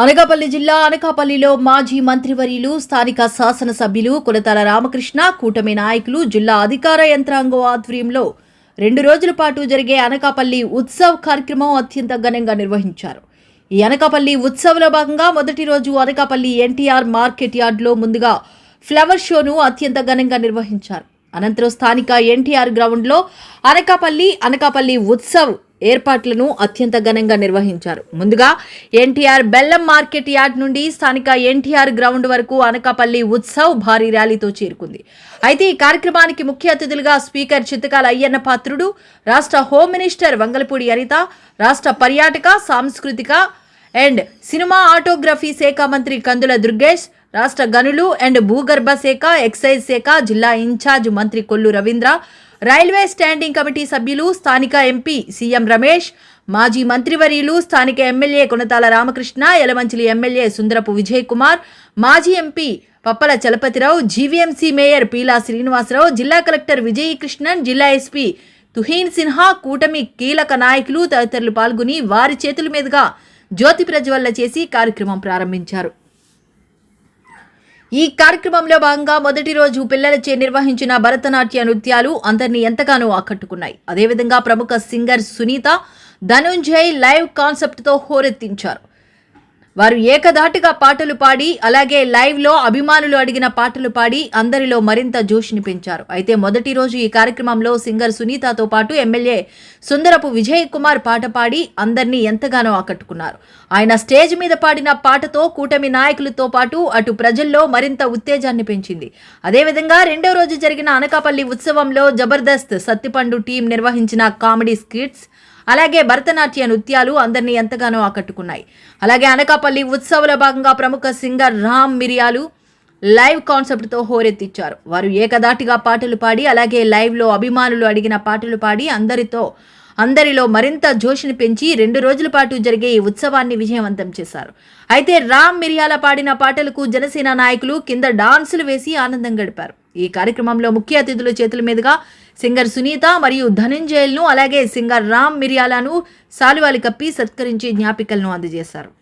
అనకాపల్లి జిల్లా అనకాపల్లిలో మాజీ మంత్రివర్యులు స్థానిక శాసనసభ్యులు కొలతాల రామకృష్ణ కూటమి నాయకులు జిల్లా అధికార యంత్రాంగం ఆధ్వర్యంలో 2 రోజుల పాటు జరిగే అనకాపల్లి ఉత్సవ్ కార్యక్రమం అత్యంత ఘనంగా నిర్వహించారు. ఈ అనకాపల్లి ఉత్సవ్లో భాగంగా మొదటి రోజు అనకాపల్లి ఎన్టీఆర్ మార్కెట్ యార్డ్లో ముందుగా ఫ్లవర్ షోను అత్యంత ఘనంగా నిర్వహించారు. అనంతరం స్థానిక ఎన్టీఆర్ గ్రౌండ్లో అనకాపల్లి ఉత్సవ్ ఏర్పాట్లను అత్యంత ఘనంగా నిర్వహించారు. ముందుగా ఎన్టీఆర్ బెల్లం మార్కెట్ యార్డ్ నుండి స్థానిక ఎన్టీఆర్ గ్రౌండ్ వరకు అనకాపల్లి ఉత్సవ్ భారీ ర్యాలీతో చేరుకుంది. అయితే ఈ కార్యక్రమానికి ముఖ్య అతిథులుగా స్పీకర్ చిత్తకాల అయ్యన్న పాత్రుడు, రాష్ట్ర హోమ్ మినిస్టర్ వంగలపూడి అనిత, రాష్ట్ర పర్యాటక, సాంస్కృతిక అండ్ సినిమా ఆటోగ్రఫీ శాఖ మంత్రి కందుల దుర్గేష్, రాష్ట్ర గనులు అండ్ భూగర్భ శాఖ, ఎక్సైజ్ శాఖ జిల్లా ఇన్ఛార్జ్ మంత్రి Kollu Ravindra, railway standing committee సభ్యులు, స్థానిక ఎంపీ సీఎం రమేష్, మాజీ మంత్రివర్యులు, స్థానిక ఎమ్మెల్యే కొనతాల రామకృష్ణ, యలమంచిలి ఎమ్మెల్యే సుందరపు విజయ్ కుమార్, మాజీ MP Pappala Chalapathirao, GVMC mayor Peela Srinivasarao, జిల్లా కలెక్టర్ విజయ్ కృష్ణన్, జిల్లా ఎస్పీ తుహీన్ సిన్హా, కూటమి కీలక నాయకులు తదితరులు పాల్గొని వారి చేతుల మీదుగా జ్యోతి ప్రజ్వలన చేసి కార్యక్రమం ప్రారంభించారు. ఈ కార్యక్రమంలో భాగంగా మొదటి రోజు పిల్లలచే నిర్వహించిన భరతనాట్య నృత్యాలు అందరినీ ఎంతగానో ఆకట్టుకున్నాయి. అదేవిధంగా ప్రముఖ సింగర్ సునీత, ధనుంజయ్ లైవ్ కాన్సెప్ట్తో హోరెత్తించారు. వారు ఏకధాటిగా పాటలు పాడి, అలాగే లైవ్లో అభిమానులు అడిగిన పాటలు పాడి అందరిలో మరింత జోష్ని పెంచారు. అయితే మొదటి రోజు ఈ కార్యక్రమంలో సింగర్ సునీతతో పాటు ఎమ్మెల్యే సుందరపు విజయ్ కుమార్ పాట పాడి అందరినీ ఎంతగానో ఆకట్టుకున్నారు. ఆయన స్టేజ్ మీద పాడిన పాటతో కూటమి నాయకులతో పాటు అటు ప్రజల్లో మరింత ఉత్తేజాన్ని పెంచింది. అదేవిధంగా రెండో రోజు జరిగిన అనకాపల్లి ఉత్సవంలో జబర్దస్త్ సత్తిపండు టీం నిర్వహించిన కామెడీ స్కిట్స్, అలాగే భరతనాట్య నృత్యాలు అందరినీ ఎంతగానో ఆకట్టుకున్నాయి. అలాగే అనకాపల్లి ఉత్సవంలో భాగంగా ప్రముఖ సింగర్ రామ్ మిరియాలు లైవ్ కాన్సెప్ట్తో హోరెత్తిచ్చారు. వారు ఏకదాటిగా పాటలు పాడి, అలాగే లైవ్లో అభిమానులు అడిగిన పాటలు పాడి అందరిలో మరింత జోష్ని పెంచి 2 రోజుల పాటు జరిగే ఈ ఉత్సవాన్ని విజయవంతం చేశారు. అయితే రామ్ మిరియాల పాడిన పాటలకు జనసేన నాయకులు కింద డాన్సులు వేసి ఆనందం గడిపారు. ఈ కార్యక్రమంలో ముఖ్య అతిథుల చేతుల మీదుగా సింగర్ సునీత మరియు ధనుంజయల్ను, అలాగే సింగర్ రామ్ మిరియాలను శాలువాలు కప్పి సత్కరించి జ్ఞాపికలను అందజేశారు.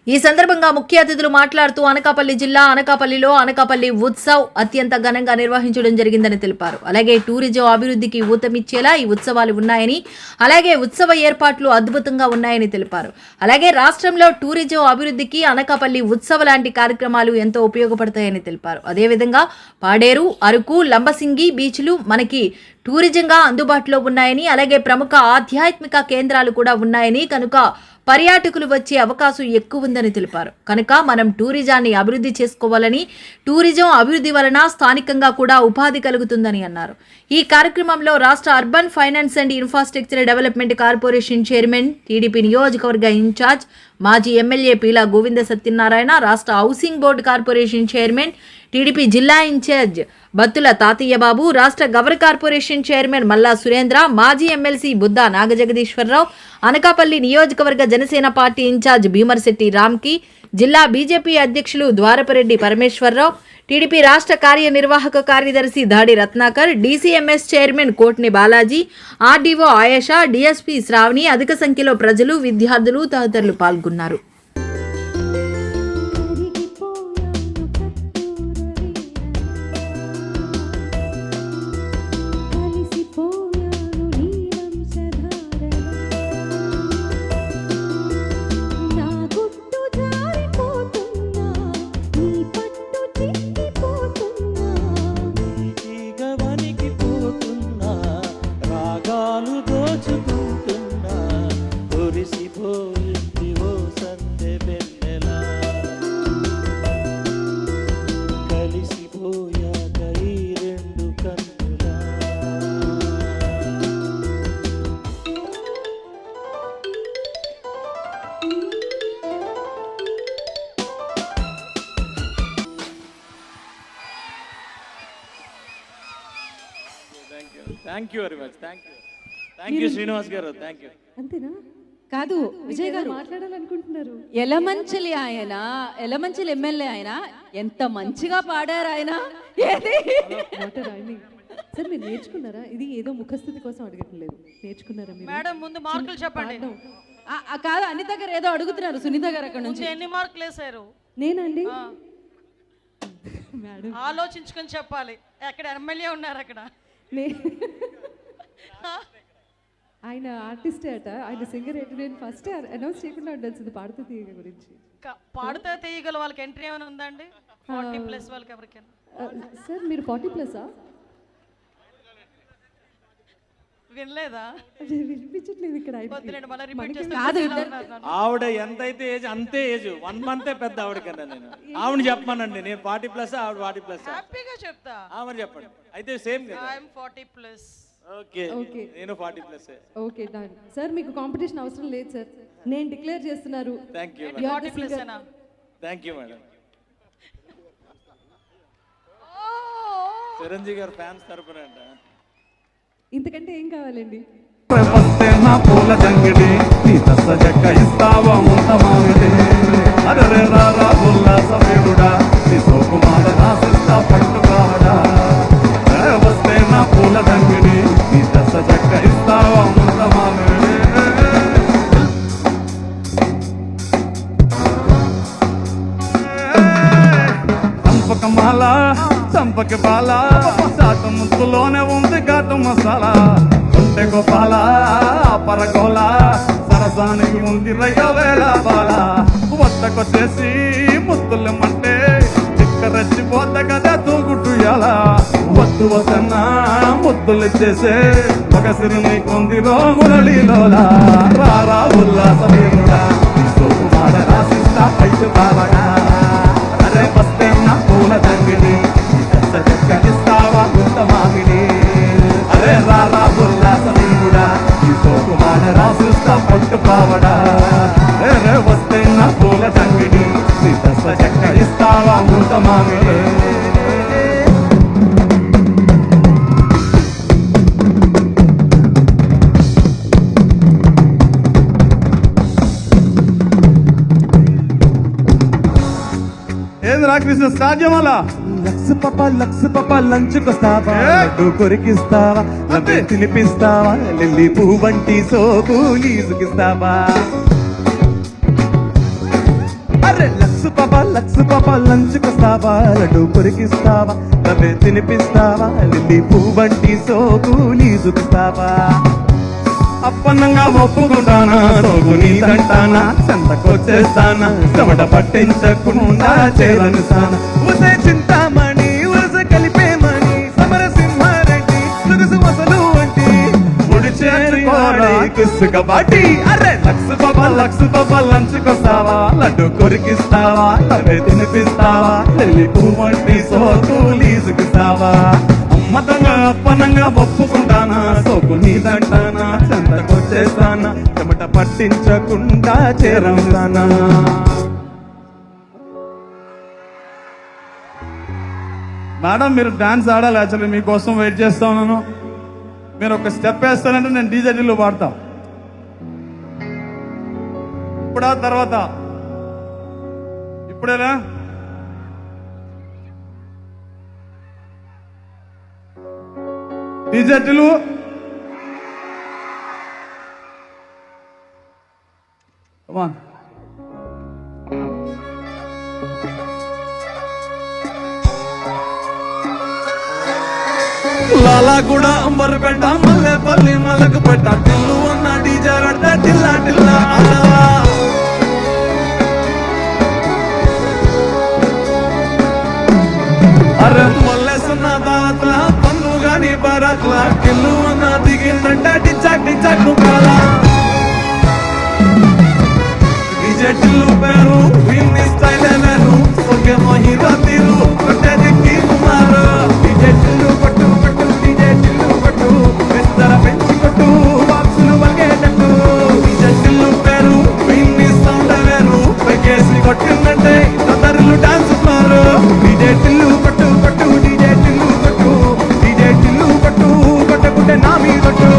ఈ సందర్భంగా ముఖ్య అతిథులు మాట్లాడుతూ అనకాపల్లి జిల్లా అనకాపల్లిలో అనకాపల్లి ఉత్సవ్ అత్యంత ఘనంగా నిర్వహించడం జరిగిందని తెలిపారు. అలాగే టూరిజం అభివృద్ధికి ఊతమిచ్చేలా ఈ ఉత్సవాలు ఉన్నాయని, అలాగే ఉత్సవ ఏర్పాట్లు అద్భుతంగా ఉన్నాయని తెలిపారు. అలాగే రాష్ట్రంలో టూరిజం అభివృద్ధికి అనకాపల్లి ఉత్సవ లాంటి కార్యక్రమాలు ఎంతో ఉపయోగపడతాయని తెలిపారు. అదేవిధంగా పాడేరు, అరకు, లంబసింగి బీచ్లు మనకి టూరిజంగా అందుబాటులో ఉన్నాయని, అలాగే ప్రముఖ ఆధ్యాత్మిక కేంద్రాలు కూడా ఉన్నాయని, కనుక పర్యాటకులు వచ్చే అవకాశం ఎక్కువ ఉందని తెలిపారు. కనుక మనం టూరిజాన్ని అభివృద్ధి చేసుకోవాలని, టూరిజం అభివృద్ధి వలన స్థానికంగా కూడా ఉపాధి కలుగుతుందని అన్నారు. ఈ కార్యక్రమంలో రాష్ట్ర urban finance and infrastructure development corporation chairman, TDP నియోజకవర్గ ఇన్ఛార్జ్, మాజీ ఎమ్మెల్యే పీలా గోవింద సత్యనారాయణ, రాష్ట్ర housing board corporation chairman, TDP జిల్లా ఇన్ఛార్జ్ బత్తుల తాతయ్యబాబు, రాష్ట్ర గవర్ కార్పొరేషన్ చైర్మన్ మల్లా సురేంద్ర, మాజీ ఎమ్మెల్సీ బుద్ధా నాగజగదీశ్వరరావు, అనకాపల్లి నియోజకవర్గ జనసేన పార్టీ ఇన్ఛార్జ్ భీమర్శెట్టి రామ్కి, జిల్లా బీజేపీ అధ్యక్షులు ద్వారపరెడ్డి పరమేశ్వరరావు, టీడీపీ రాష్ట్ర కార్యనిర్వాహక కార్యదర్శి Dadi Ratnakar, DCMS chairman Kotni Balaji, RDO Ayesha, DSP Sravani, అధిక సంఖ్యలో ప్రజలు, విద్యార్థులు తదితరులు పాల్గొన్నారు. Thank you very much. Thank you Srinivas garu. Thank you. అంతేనా? కాదు, విజయ్ గారు మాట్లాడాలనుకుంటున్నారు. ఎలమంచిలి ఎమ్మెల్యే ఆయన ఎంత మంచిగా పాడారు ఆయన. సార్ మీరు నేర్చుకున్నారా? ఇది ఏదో ముఖస్థుతి కోసం అడగట్లేదు, నేర్చుకున్నారా మీరు? మేడం ముందు మార్కులు చెప్పండి. కాదు అనిత గారు ఏదో అడుగుతున్నారు సునీత గారు అక్కడ నుంచి. ఎన్ని మార్కులు వేశారు? నేనండి మేడం ఆలోచించుకొని చెప్పాలి. అక్కడ ఎమ్మెల్యే ఉన్నారు అక్కడ. ఆయన ఆర్టిస్టే అట, ఆయన సింగర్ ఏంటి. నేను ఫస్ట్ అనౌన్స్ చేయకుండా ఉండాల్సింది పాడుతూ తీయగ గురించి. పాడితే తీయగల వాళ్ళకి ఎంట్రీ ఏమైనా ఉందండి? 40+ వాళ్ళకి ఎవరికైనా? సార్ మీరు 40+ఆ? వినలేదా? వినిపించట్లేదు ఇక్కడ. వద్దులేండి, మళ్ళీ రిపీట్ కాదు ఆవిడ ఎంతైతే ఏజ్ అంతే ఏజ్, 1 month పెద్ద ఆవిడ కన్నా. నేను ఆవిడ చెప్పమానండి, నేను 40+, ఆవిడ 40+. హ్యాపీగా చెప్తా. ఆవిడ చెప్పండి అయితే సేమ్ కదా. ఐఎమ్ 40+. ఓకే నేను 40+. Okay done sir. మీకు కాంపిటీషన్ అవసరం లేదు సార్, నేను డిక్లేర్ చేస్తున్నారు. థ్యాంక్ యూ 40+ ఏనా? Thank you madam. చిరంజీవి గారు ఫ్యాన్స్ తరపున అంట. ఇంతకంటే ఏం కావాలండి? వస్తే నా పూల తంగిడి నీ దశ చెక్క ఇస్తావా ముంత మామిడి అరే రారా ఉల్లాసమేడుడా నీ సోకుమాల రాసిస్తా పట్టుకాడా వస్తే నా పూల తంగిడి నీ దశ చెక్క ఇస్తావా ముంత మామిడి చంపకమాల చంపక బాల చాట ముద్దులోనే ఉంది ఘాటు మసాలా కొంటె గోపాల పరగోల సరసానికి ఉంది రయ్యవేళ బాల వద్దకొచ్చేసి ముద్దులమంటే రెచ్చిపోద్ద కదా తూగుట్టుయాల వద్దు వద్దన్నా ముద్దులు చేసే మగసిరి నీకుంది రోగులలోలా రారా ఉల్లాసమేరుడా సోకుమార రాసిస్తా పైకి బాలగా అరే వస్తే నా పూల తంగిడి ఇస్తావా గుంత మామిడి అరే రారా ఉల్లాసమేరుడా ఈ సోకుమార రాసిస్తా పట్టు పావడా రే వస్తే నా పూల తంగిడి నీ దశ చెక్క ఇస్తావా గుంత మామిడి కృష్ణ సాధ్యమలా లక్స్ పప్ప లంచ్ కొస్తావా లడ్డు కొరికిస్తావా లబ్బే తినిపిస్తావా లిల్లీ పువ్వు వంటి సోపు లీజుకిస్తావా అరే లక్స్ పప్ప లంచ్ కొస్తావా లడ్డు కొరికిస్తావా లబ్బే తినిపిస్తావా లిల్లీ పువ్వు వంటి సోపు లీజుకిస్తావా అప్పన్నంగా ఒప్పుకుంటానా సోగు నీదంటానా చెంతకొచ్చేస్తానా చెమట పట్టించకుండా చేరను సానా ఉసే చింతామణి ఉరస కలిపేమణి సమరసింహారెడ్డి సుగసు వసలు వంటి ముడి చేరుకోరా కిస్సుక బాటి అరే లక్స్ పప్ప లంచుకొస్తావా లడ్డు కొరికిస్తావా లవే తినిపిస్తావా లిల్లీ పువ్వు వంటి సోకు లీజుకిస్తావా మతంగా అప్పనంగా ఒప్పుకుంటానా సోకు నీదంటానా చెంతకొచ్చేస్తానా చెమట పట్టించకుండా చేరంగానా మేడం మీరు డాన్స్ ఆడాలి. యాక్చువల్లీ మీకోసం వెయిట్ చేస్తా ఉన్నాను. మీరు ఒక స్టెప్ వేస్తానంటే నేను డీజేటీలో పాడతా. ఇప్పుడా తర్వాత ఇప్పుడేనా? డీజేటీలు లాలా కూడా అంబర్పేట మల్లెపల్లి మల్లకపేట టిల్లు ఉన్న డీజే కడితే టిల్లా టిల్లా అరే మల్లెసున్న దావత్ల పండు గాని బరాత్ల టిల్లు ఉన్న దిగిందంటే టిచ్చాక్ టిచ్చాక్ నుకాలా డీజే టిల్లు పేరు విన్ని స్టైల్ వేరు సొగే మహిరా తీరు కొట్టే దిక్కి కుమారు డీజే టిల్లు పట్టు పట్టు డీజే టిల్లు పట్టు పెద్దల పెంచి కొట్టు బాక్సులు వల్గేటట్టు డీజే టిల్లు పేరు విన్ని సౌండ్ వేరు పైకేసి కొట్టిందంటే అందరిలో డాన్స్ మారు డీజే టిల్లు పట్టు పట్టు డీజే టిల్లు పట్టు డీజే టిల్లు పట్టు కొట్టకుంటే నా మీ కొట్టు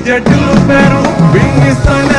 డిజే టిల్లు పేరు విన్ని స్టైల్